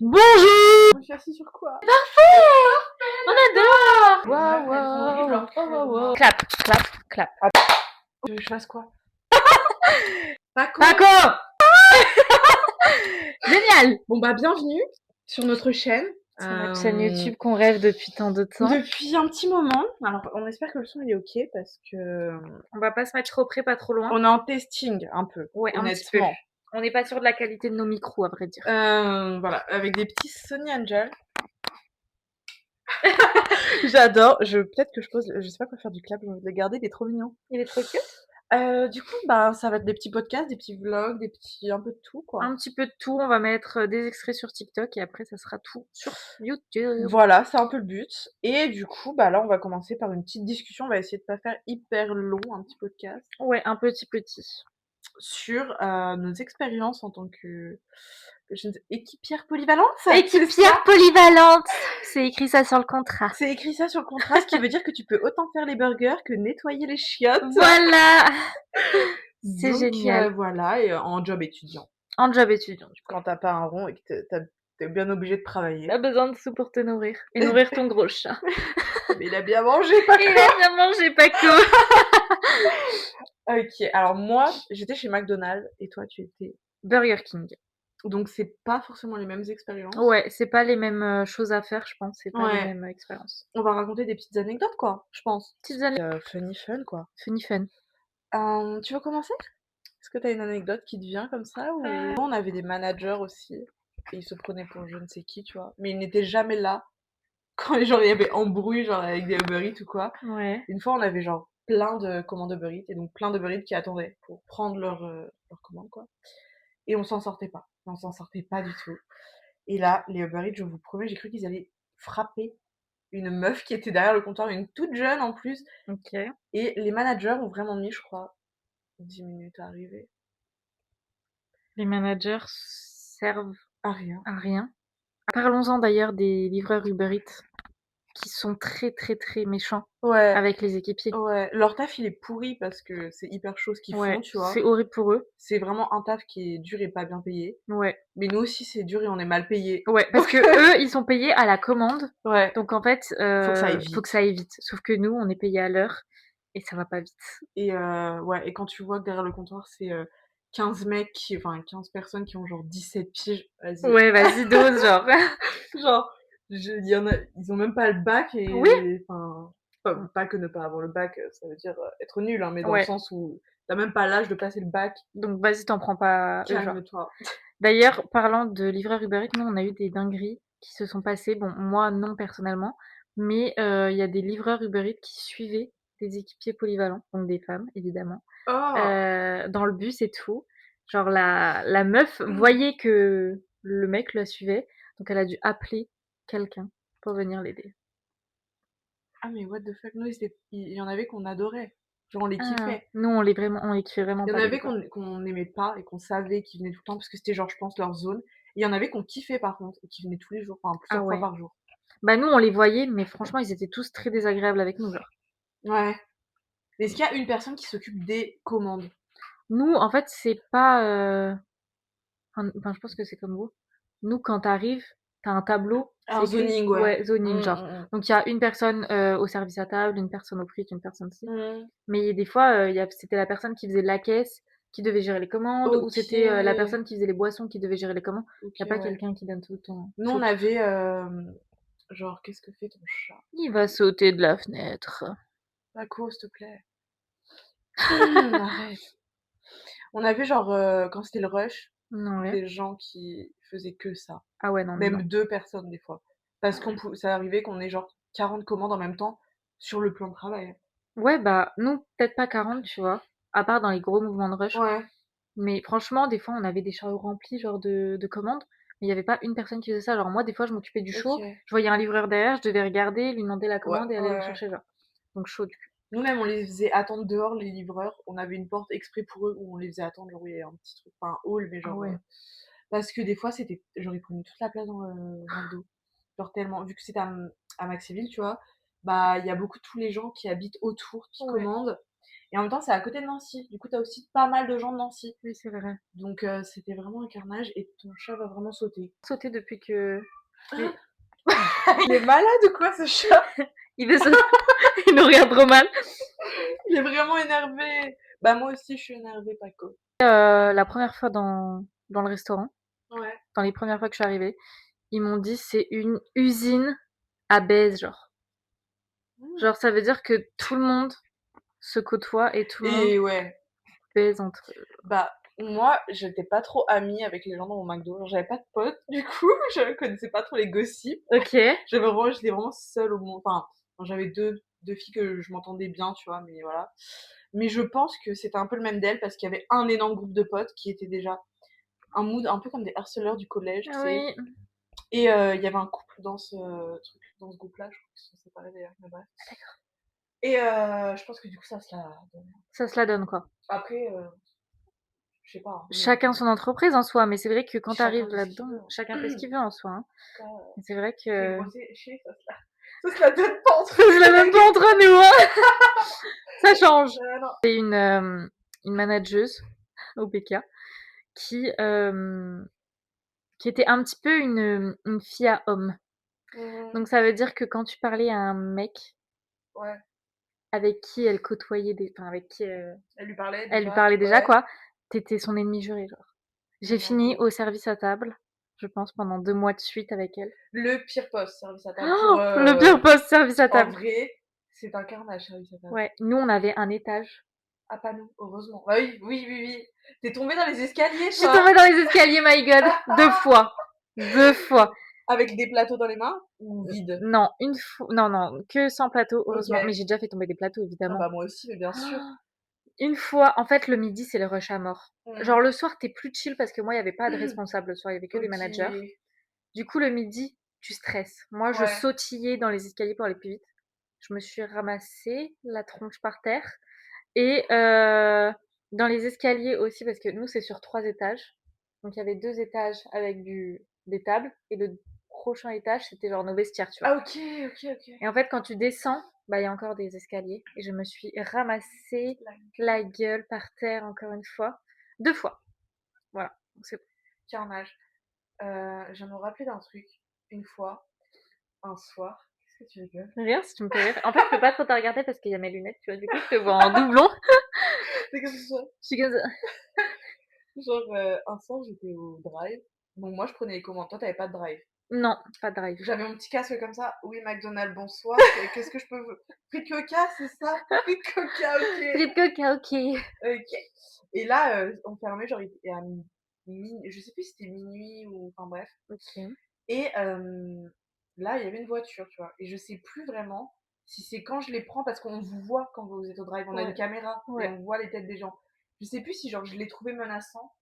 Bonjour. Je me suis assise sur quoi? On adore. Waouh, waouh, Wow, wow. Clap, clap, clap. Tu veux que je fasse quoi? Paco. Paco. Génial. Bon bah bienvenue sur notre chaîne. Sur notre chaîne YouTube qu'on rêve depuis tant de temps. Depuis un petit moment. Alors on espère que le son il est ok parce que On va pas se mettre trop près, pas trop loin. on est en testing un peu, Ouais, un petit peu. honnêtement. On n'est pas sûr de la qualité de nos micros, à vrai dire. Voilà, avec des petits Sony Angel. J'adore. Peut-être que je pose. Je sais pas quoi faire du clap. J'ai envie de le garder. Il est trop mignon. Il est trop cute. Du coup, bah ça va être des petits podcasts, des petits vlogs, des petits un peu de tout quoi. Un petit peu de tout. On va mettre des extraits sur TikTok et après, ça sera tout sur YouTube. Voilà, c'est un peu le but. Et du coup, bah là, on va commencer par une petite discussion. On va essayer de pas faire hyper long, un petit podcast, Ouais, un petit. sur nos expériences en tant que équipière polyvalente. Équipière polyvalente. C'est écrit ça sur le contrat. C'est écrit ça sur le contrat, ce qui veut dire que tu peux autant faire les burgers que nettoyer les chiottes. Voilà. C'est Donc génial. voilà, et en job étudiant. En job étudiant. Quand t'as pas un rond et que t'es bien obligé de travailler. T'as besoin de sous pour te nourrir. Et nourrir ton gros chat. Mais il a bien mangé, Paco. Il a bien mangé, Paco. Ok, alors moi, j'étais chez McDonald's et toi, tu étais... Burger King. Donc c'est pas forcément les mêmes expériences. Ouais, c'est pas les mêmes choses à faire, je pense. C'est pas les Ouais. mêmes expériences. On va raconter des petites anecdotes, quoi, je pense. Petites années. Funny fun, quoi. Funny fun. Tu veux commencer? Est-ce que t'as une anecdote qui te vient comme ça ou... On avait des managers aussi, et ils se prenaient pour je ne sais qui, tu vois. Mais ils n'étaient jamais là quand genre, il y avait embrouille, genre avec des Uber Eats ou quoi. Ouais. Une fois, on avait genre plein de commandes Uber Eats, et donc plein d'Uber Eats qui attendaient pour prendre leur commande, quoi. Et on s'en sortait pas. On s'en sortait pas du tout. Et là, les Uber Eats, je vous promets, j'ai cru qu'ils allaient frapper une meuf qui était derrière le comptoir, une toute jeune en plus. Ok. Et les managers ont vraiment mis, je crois, 10 minutes à arriver. Les managers servent À rien. à rien. Parlons-en d'ailleurs des livreurs Uber Eats qui sont très méchants Ouais, avec les équipiers. ouais. Leur taf, il est pourri parce que c'est hyper chaud ce qu'ils font, Ouais, tu vois. c'est horrible pour eux. C'est vraiment un taf qui est dur et pas bien payé. Ouais. Mais nous aussi, c'est dur et on est mal payé. Ouais, parce que eux, ils sont payés à la commande. Ouais, Donc en fait, faut que ça aille faut vite. que ça aille vite. Sauf que nous, on est payés à l'heure et ça va pas vite. Et ouais, et quand tu vois que derrière le comptoir, c'est 15 mecs, enfin 15 personnes qui ont genre 17 piges, vas-y. Ouais, vas-y, dose, genre. Genre, il y en a, ils ont même pas le bac Oui. et enfin, pas que ne pas avoir le bac, ça veut dire être nul, hein, mais dans le Ouais. sens où t'as même pas l'âge de passer le bac. Donc vas-y, t'en prends pas eux, genre. Calme-toi. D'ailleurs, parlant de livreurs Uber Eats, nous, on a eu des dingueries qui se sont passées. Bon, moi, non, personnellement. Mais il y a des livreurs Uber Eats qui suivaient des équipiers polyvalents, donc des femmes, évidemment, Oh! dans le bus et tout. Genre, la meuf voyait que le mec la suivait, donc elle a dû appeler quelqu'un pour venir l'aider. Ah mais what the fuck, nous, il y en avait qu'on adorait. Genre on les Ah, kiffait. nous, on les kiffait vraiment Il y en pas, les avait livreurs. qu'on n'aimait pas et qu'on savait qu'ils venaient tout le temps parce que c'était genre, je pense, leur zone. Et il y en avait qu'on kiffait par contre et qui venaient tous les jours, enfin Ah plusieurs fois ouais. par jour. Bah nous, on les voyait, mais franchement, ils étaient tous très désagréables avec nous, genre. Ouais. Est-ce qu'il y a une personne qui s'occupe des commandes? Nous, en fait, c'est pas... enfin, je pense que c'est comme vous. Nous, quand t'arrives, t'as un tableau, c'est Un écrit, zoning, ouais. ouais, zoning, genre. Mm. Donc, il y a une personne au service à table, une personne au frites, une personne ci. Mm. Mais des fois, c'était la personne qui faisait la caisse, qui devait gérer les commandes, ou Ok. c'était la personne qui faisait les boissons qui devait gérer les commandes. Ok, Il n'y a pas ouais. quelqu'un qui donne tout le temps. Nous, on Tout. avait, genre, qu'est-ce que fait ton chat? Il va sauter de la fenêtre. Paco, s'il te plaît. Arrête. On avait, genre, quand c'était le rush, Non, ouais. des gens qui faisaient que ça. Ah ouais, non, nous, Même non. 2 personnes, des fois. Parce ça arrivait qu'on ait, genre, 40 commandes en même temps sur le plan de travail. Ouais, bah, nous, peut-être pas 40, tu vois. À part dans les gros mouvements de rush. Ouais. Mais franchement, des fois, on avait des chariots remplis, genre de commandes, mais il n'y avait pas une personne qui faisait ça. Genre moi, des fois, je m'occupais du show, Ok. je voyais un livreur derrière, je devais regarder, lui demander la Ouais, commande et aller le ouais. chercher, genre. Donc chaud du cul. Nous-mêmes, on les faisait attendre dehors, les livreurs. On avait une porte exprès pour eux où on les faisait attendre. Genre, il y avait un petit truc, pas un hall, mais Ah genre. ouais. Parce que des fois, c'était. Genre, ils prenaient toute la place dans le dos. Genre, tellement. Vu que c'était à Maxéville, tu vois, bah, il y a beaucoup tous les gens qui habitent autour qui Ouais. commandent. et en même temps, c'est à côté de Nancy. Du coup, tu as aussi pas mal de gens de Nancy. Oui, c'est vrai. Donc c'était vraiment un carnage et ton chat va vraiment sauter. Sauter depuis que oui, Il est malade ou quoi ce chat? il veut sauter, il nous regarde trop mal. Il est vraiment énervé. Bah moi aussi je suis énervée, Paco. La première fois dans le restaurant, Ouais. dans les premières fois que je suis arrivée, ils m'ont dit: «C'est une usine à baise», genre. Mmh. Genre ça veut dire que tout le monde se côtoie et tout le monde Et ouais, baise entre eux. bah moi j'étais pas trop amie avec les gens dans mon McDo. Genre, j'avais pas de potes du coup, je connaissais pas trop les gossips. OK. J'étais vraiment seule au monde. Enfin, j'avais deux filles que je m'entendais bien, tu vois, mais voilà. Mais je pense que c'était un peu le même d'elles parce qu'il y avait un énorme groupe de potes qui était déjà un mood un peu comme des harceleurs du collège, tu sais. Oui, Et il y avait un couple dans ce truc, dans ce groupe-là, je crois qu'ils se sont séparés d'ailleurs, mais bref. Et je pense que du coup ça se la donne. ça se la donne, quoi. Après, je sais pas, hein, mais Chacun son entreprise en soi, mais c'est vrai que quand tu chacun arrives fait ce qu'il là-dedans, veut, hein. chacun fait ce qu'il veut en soi, hein. Ça, Mais c'est vrai c'est que bosser chez ça se la donne pas entre ça se la nous donne les pas gars. entre nous, hein. Ça change. Non. C'est une manageuse au BK qui, qui était un petit peu une fille à homme. Mmh. Donc ça veut dire que quand tu parlais à un mec Ouais. avec qui elle côtoyait avec qui, Elle lui parlait elle lui déjà? parlait déjà Ouais. quoi, t'étais son ennemi juré, genre. J'ai Mais fini McDo. au service à table, je pense pendant 2 mois de suite avec elle. Le pire poste, service à table pour, Oh, le pire poste, service à en table. vrai, c'est un carnage, service à table. Ouais, nous on avait un étage. Ah pas nous, heureusement. Bah oui, oui, oui, oui. Tu tombée dans les escaliers Je suis toi? tombée dans les escaliers, my God, 2 fois, 2 fois. Avec des plateaux dans les mains ou vide? Non, une fois, non, non, que sans plateau, heureusement, mais OK. j'ai déjà fait tomber des plateaux Ah évidemment. bah moi aussi, mais bien sûr. Une fois, en fait, le midi, c'est le rush à mort. Mmh. Genre le soir, tu plus chill parce que moi, il y avait pas de responsable le soir, il y avait que des managers. OK. Du coup, le midi, tu stresses. Moi, je Ouais. sautillais dans les escaliers pour aller plus vite. Je me suis ramassée la tronche par terre et dans les escaliers aussi parce que nous, c'est sur 3 étages. Donc il y avait 2 étages avec des tables et le prochain étage, c'était genre nos vestiaires, tu vois? Ah OK, OK, OK. Et en fait, quand tu descends, bah, il y a encore des escaliers et je me suis ramassée La la gueule par terre encore une fois. 2 fois, voilà, donc c'est carnage. Je viens de me rappeler d'un truc. Une fois, un soir, qu'est-ce que tu rigoles? rien si tu me fais rire. En fait, je peux pas trop te regarder parce qu'il y a mes lunettes, tu vois? Du coup, je te vois en doublon. C'est comme ça. Je suis comme ça. Genre, un soir, j'étais au drive. Donc moi, je prenais les commandes. Toi, tu pas de drive. Non, pas de drive. J'avais mon petit casque comme ça. Oui, McDonald's, bonsoir. Qu'est-ce que je peux frites Coca, c'est ça? Frites Coca, OK. Frites Coca, OK. OK. Et là, on fermait, genre, il était à je sais plus si c'était minuit ou enfin bref. OK. Et là, il y avait une voiture, tu vois? Et je sais plus vraiment si c'est quand je les prends parce qu'on vous voit quand vous êtes au drive, on a une Ouais, caméra et ouais, on voit les têtes des gens. Je sais plus si genre je les trouvais menaçants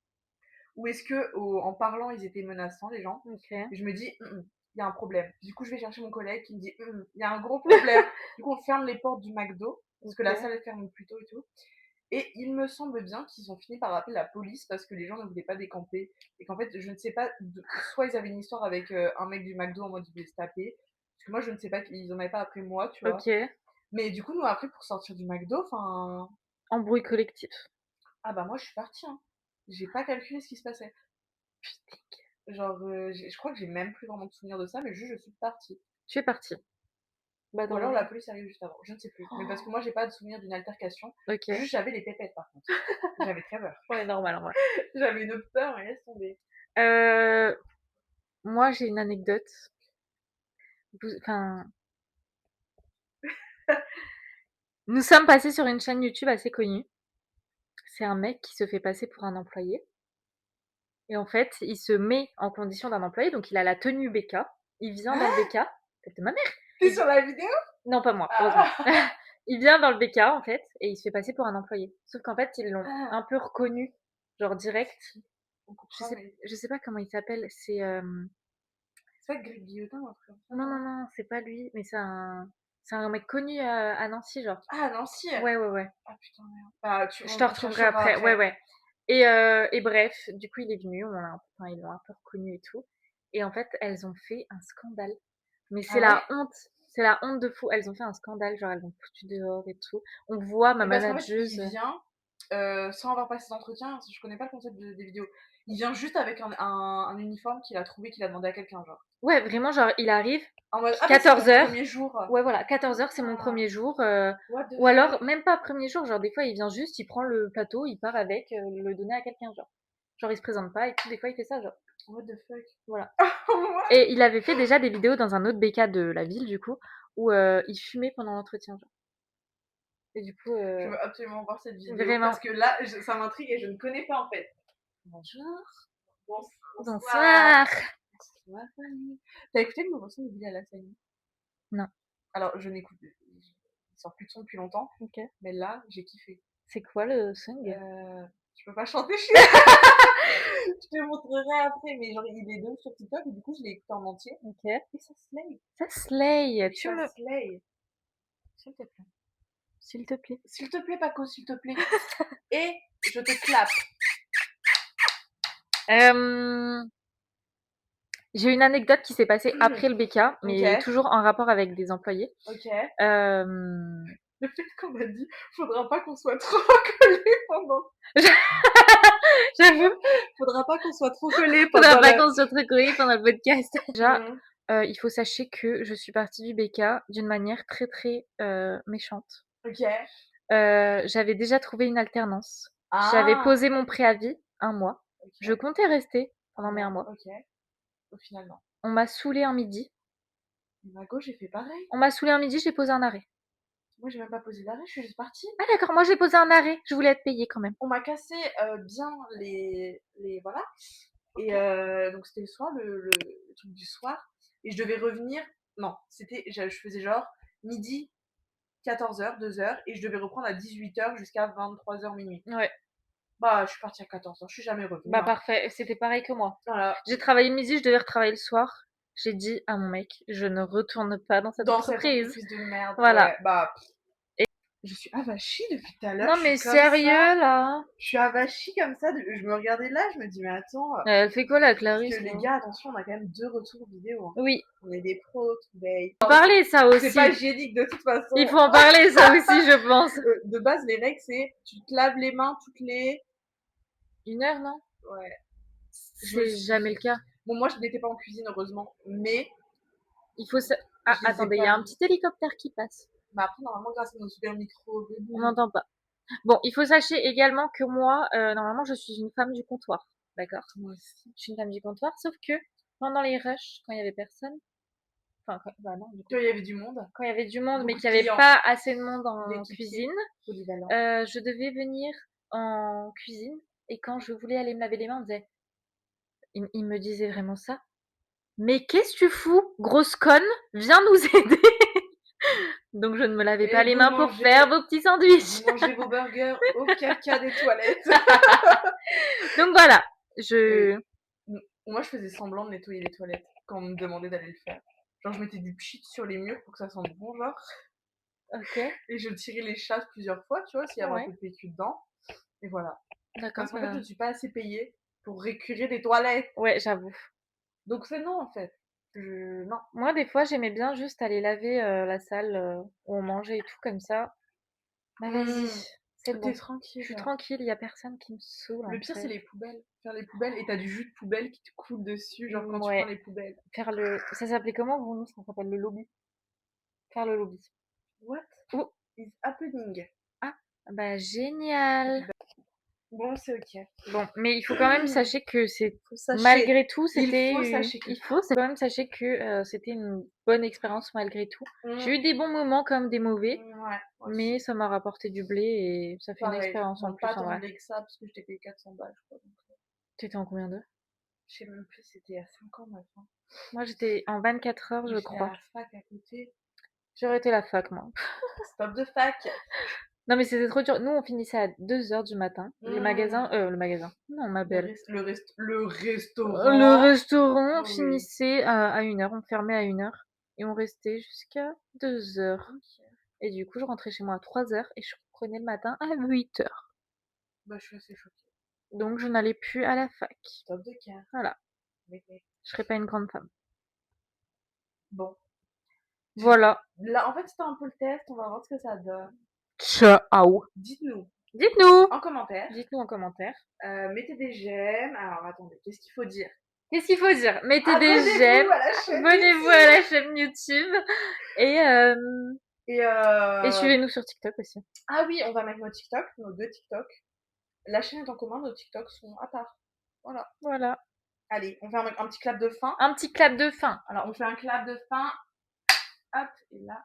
ou est-ce que en parlant, ils étaient menaçants les gens? OK. Et je me dis: il y a un problème». Du coup, je vais chercher mon collègue qui me dit: il y a un gros problème». Du coup, on ferme les portes du McDo parce que la OK. salle elle ferme plus tôt et tout. Et il me semble bien qu'ils ont fini par appeler la police parce que les gens ne voulaient pas décamper et qu'en fait, je ne sais pas, soit ils avaient une histoire avec un mec du McDo en mode ils voulaient se taper, parce que moi je ne sais pas qu'ils en avaient pas après moi, tu vois. OK. Mais du coup, nous après pour sortir du McDo, enfin, Embrouille collectif. ah bah moi je suis partie, hein. J'ai pas calculé ce qui se passait. Genre, je crois que j'ai même plus vraiment de souvenirs de ça, mais juste je suis partie. Tu es partie. Bah, Ou dans alors la police arrive juste avant, je ne sais plus. Mais parce que moi j'ai pas de souvenir d'une altercation. OK. Juste j'avais les pépettes par contre. J'avais très peur. Ouais, normal en vrai. J'avais une peur, mais laisse tomber. Heu, moi, j'ai une anecdote. Enfin, nous sommes passés sur une chaîne YouTube assez connue. C'est un mec qui se fait passer pour un employé et en fait, il se met en condition d'un employé, donc il a la tenue BK. Il vient dans le BK, tête de ma mère. T'es sur la vidéo? Non, pas moi, heureusement. Ah! Il vient dans le BK, en fait, et il se fait passer pour un employé. Sauf qu'en fait, ils l'ont Ah! un peu reconnu, genre direct. On Je coupera, sais mais je sais pas comment il s'appelle, c'est pas Greg Guillotin ou un truc comme ça, non, non, non? non, c'est pas lui, mais c'est un mec connu, à Nancy, genre. Ah, Nancy! Ouais, ouais, ouais. Ah putain, merde. Bah, Je te on retrouverai cherchera après. Ouais, après. ouais. Et bref, du coup, il est venu, ils l'ont un peu reconnu et tout. Et en fait, elles ont fait un scandale. Mais c'est Ah ouais? la honte. c'est la honte de fou. Elles ont fait un scandale, genre elles l'ont foutu dehors et tout. On voit ma Mais parce qu'en fait, il manageuse. vient, sans avoir passé d'entretien, parce que je connais pas le concept des vidéos. Il vient juste avec un uniforme qu'il a trouvé, qu'il a demandé à quelqu'un, genre. Ouais, vraiment, genre, il arrive, En mode: «Ah bah, c'est ton 14h. premier jour». Ouais, voilà, 14h, c'est mon Ah, premier jour. what the Ou alors, fuck? même pas premier jour, genre, des fois, il vient juste, il prend le plateau, il part avec, le donner à quelqu'un, genre. Genre, il se présente pas et tout, des fois, il fait ça, genre. What the fuck? Voilà. What? Et il avait fait déjà des vidéos dans un autre BK de la ville, du coup, où il fumait pendant l'entretien, genre. Et du coup, Je veux absolument voir cette vidéo vraiment. parce que là, ça m'intrigue et je ne connais pas, en fait. Bonjour. Bonsoir. Bonsoir. Bonsoir, Fanny. Tu écouté le nouveau son de Bilal Hassani? Non. Alors, il sort plus de son depuis longtemps, Ok. mais là, j'ai kiffé. C'est quoi le song? Je peux pas chanter, je te montrerai après, mais genre, il est donc sur TikTok et du coup, je l'ai écouté en entier. Ok. Et ça slay. Ça slay. Oui, Tu ça me. slay. S'il te plaît. S'il te plaît. S'il te plaît, Paco, s'il te plaît. Et je te clappe. J'ai une anecdote qui s'est passée après le BK, mais Ok, toujours en rapport avec des employés. ok. Euh... Le fait qu'on m'a dit, faudra pas qu'on soit trop collés pendant. J'avoue, Faudra pas qu'on soit trop collés faudra pendant pas la. qu'on se retrouve pendant le podcast. Déjà, Mhm. il faut sachez que je suis partie du BK d'une manière très très méchante. Ok. J'avais déjà trouvé une alternance. J'avais Ah, posé mon préavis 1 mois. Je ok. comptais rester Un pendant mes un mois, mois. ok. Au final, non. On m'a saoulé un midi. Mais à gauche, j'ai fait pareil. On m'a saoulé un midi, j'ai posé un arrêt. Moi, j'ai même pas posé d'arrêt, je suis juste partie. Ah d'accord, moi j'ai posé un arrêt. Je voulais être payée quand même. On m'a cassé bien les. Voilà. Et donc, c'était le soir, le truc du soir. Et je devais revenir. Non, je faisais genre midi, 14h, 2h. Et je devais reprendre à 18h jusqu'à 23h minuit. Ouais. Bah, je suis partie à 14h, je suis jamais revenue. Bah Hein. parfait, c'était pareil que moi. Voilà. J'ai travaillé le midi, je devais retravailler le soir. J'ai dit à mon mec, je ne retourne pas dans cette Dans cette entreprise. entreprise de merde. Voilà. Ouais, bah. Je suis avachie depuis tout à l'heure, Non je mais suis comme sérieux ça. là? Je suis avachie comme ça. Je me regardais là, je me dis, mais attends. Elle fait quoi la Parce que Clarisse les là? gars, attention, on a quand même 2 retours vidéo. Hein. Oui. On est des pros, today. Faut en parler ça C'est pas aussi. hygiénique de toute façon. Il faut en parler ça aussi, je pense. De base, les règles, c'est tu te laves les mains toutes les. 1 heure, non? Ouais. Je me C'est jamais le suis. cas. Bon, moi, je n'étais pas en cuisine, heureusement. Mais Il faut ça. Ah, je les ai attendez, il y pas a un mis. petit hélicoptère qui passe. Mais après, normalement, grâce à nos super micros. On n'entend pas. Bon, il faut sachez également que moi, normalement, je suis une femme du comptoir. D'accord? Moi aussi. Je suis une femme du comptoir, sauf que pendant les rushs, quand il y avait personne, enfin, bah non, du coup, Quand il y avait du monde, quand il y avait du monde, mais beaucoup de qu'il n'y avait clients, pas assez de monde en d'équipiers cuisine, polyvalents. je devais venir en cuisine. Et quand je voulais aller me laver les mains, il me disait vraiment ça. Mais qu'est-ce que tu fous, grosse conne? Viens nous aider. Donc je ne me lavais pas Et les vous mains pour mangez, faire vos petits sandwichs. vous mangez vos burgers au caca des toilettes. Donc voilà, Oui. je. Moi, je faisais semblant de nettoyer les toilettes quand on me demandait d'aller le faire. Genre, je mettais du pchit sur les murs pour que ça sente bon, genre. Ok, Et je tirais les chasses plusieurs fois, tu vois, s'il y avait un ouais, peu de PQ dedans. Et voilà. d'accord. Parce qu'en fait, je ne suis pas assez payée pour récurer des toilettes. Ouais, j'avoue. Donc, c'est non, en fait. Non. Moi, des fois, j'aimais bien juste aller laver la salle où on mangeait et tout comme ça. Bah vas-y, c'est T'es bon. Je tranquille. suis tranquille, il y a personne qui me saoule Le en pire, c'est fait. les poubelles. Faire les poubelles et t'as du jus de poubelle qui te coule dessus, genre quand tu prends Ouais, les poubelles. faire le. Ça s'appelait comment pour nous? Ça s'appelle le lobby. Faire le lobby. What Oh, is happening? ah, bah génial. Bon, c'est ok. Bon, mais il faut quand même sachez que c'est Sachez, malgré tout, il c'était faut sachez que. il faut c'est quand même sachez que c'était une bonne expérience malgré tout. Mm, J'ai eu des bons moments comme des mauvais, ouais, moi mais aussi. ça m'a rapporté du blé et ça fait une Pareil. expérience en Bon, pas plus en tant de vrai. blé que ça, parce que je t'ai payé 400 balles, je crois. Donc, T'étais en combien d'heures? je sais même plus, c'était à 5 ans maintenant. Moi, j'étais en 24 heures, Moi, je j'étais à crois. la fac à côté. J'aurais été la fac, moi. Stop de fac. Non, mais c'était trop dur. Nous, on finissait à 2 heures du matin. Mm, Le magasin. Non, ma belle. le Le restaurant. restaurant Oh oui. finissait à 1 heure. On fermait à 1 heure. Et on restait jusqu'à 2 heures. Ok. Et du coup, je rentrais chez moi à 3 heures et je reprenais le matin à 8 heures. Bah, je suis assez choquée. Donc, je n'allais plus à la fac. Stop de cas. Voilà. Mais, Je serais pas une grande femme. bon. Voilà. Là, en fait, c'était un peu le test, on va voir ce que ça donne. Ciao. Dites-nous Dites-nous. en commentaire, Dites-nous en commentaire. mettez des j'aime. Alors attendez, qu'est-ce qu'il faut dire? Qu'est-ce qu'il faut dire? Mettez des Abonnez-vous j'aime, à la chaîne abonnez-vous à YouTube la chaîne YouTube et et suivez-nous sur TikTok aussi. ah oui, on va mettre nos TikTok, nos 2 TikTok. La chaîne est en commun, nos TikTok sont à part. Voilà. Voilà. Allez, on fait un petit clap de fin. Un petit clap de fin. Alors on fait un clap de fin, hop, et là